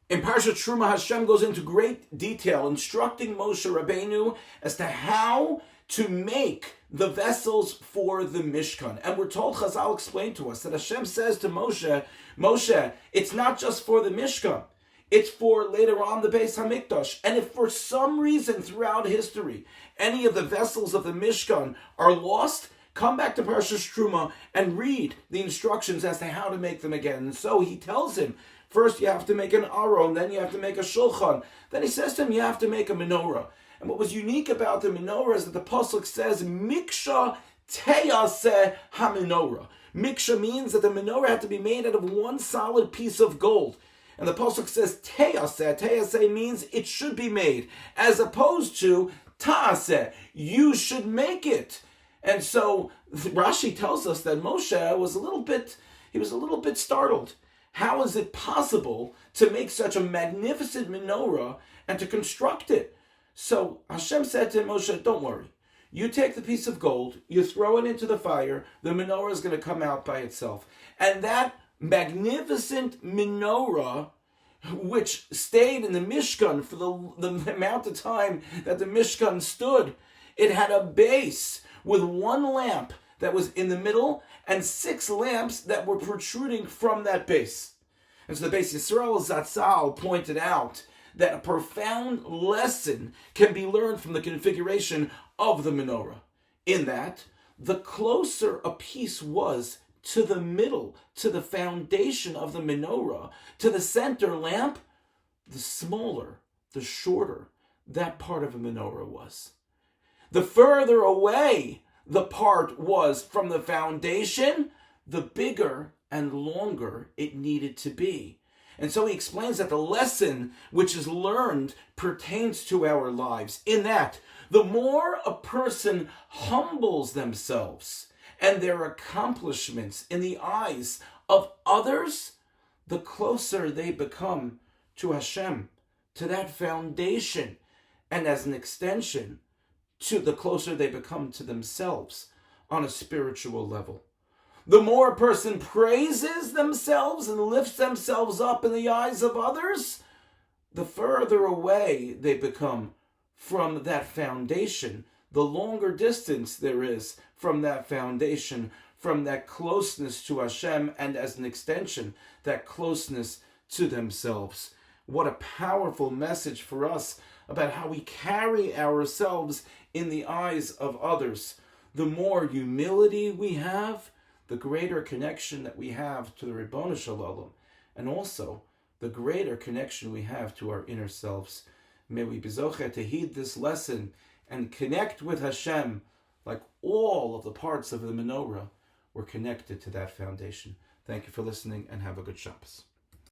In Parshat Terumah, Hashem goes into great detail, instructing Moshe Rabbeinu as to how to make the vessels for the Mishkan. And we're told, Chazal explained to us, that Hashem says to Moshe, Moshe, it's not just for the Mishkan, it's for later on the Beis HaMikdash. And if for some reason throughout history, any of the vessels of the Mishkan are lost, come back to Parshat Terumah and read the instructions as to how to make them again. And so he tells him, first you have to make an aron, then you have to make a shulchan. Then he says to him, you have to make a menorah. And what was unique about the menorah is that the pasuk says, Miksha teyaseh ha-menorah. Miksha means that the menorah had to be made out of one solid piece of gold. And the pasuk says teyaseh. Teyaseh means it should be made, as opposed to ta'aseh, you should make it. And so Rashi tells us that Moshe was a little bit startled. How is it possible to make such a magnificent menorah and to construct it? So Hashem said to Moshe, don't worry. You take the piece of gold, you throw it into the fire, the menorah is going to come out by itself. And that magnificent menorah, which stayed in the Mishkan for the amount of time that the Mishkan stood, it had a base with one lamp that was in the middle and 6 lamps that were protruding from that base. And so the Beis Yisrael Zatzal pointed out that a profound lesson can be learned from the configuration of the menorah, in that the closer a piece was to the middle, to the foundation of the menorah, to the center lamp, the smaller, the shorter that part of a menorah was. The further away the part was from the foundation, the bigger and longer it needed to be. And so he explains that the lesson which is learned pertains to our lives, in that the more a person humbles themselves and their accomplishments in the eyes of others, the closer they become to Hashem, to that foundation, and as an extension, to the closer they become to themselves on a spiritual level. The more a person praises themselves and lifts themselves up in the eyes of others, the further away they become from that foundation, the longer distance there is from that foundation, from that closeness to Hashem, and as an extension, that closeness to themselves. What a powerful message for us about how we carry ourselves in the eyes of others. The more humility we have, the greater connection that we have to the Ribono Shel Olam, and also the greater connection we have to our inner selves. May we be zocheh to heed this lesson and connect with Hashem like all of the parts of the menorah were connected to that foundation. Thank you for listening, and have a good Shabbos.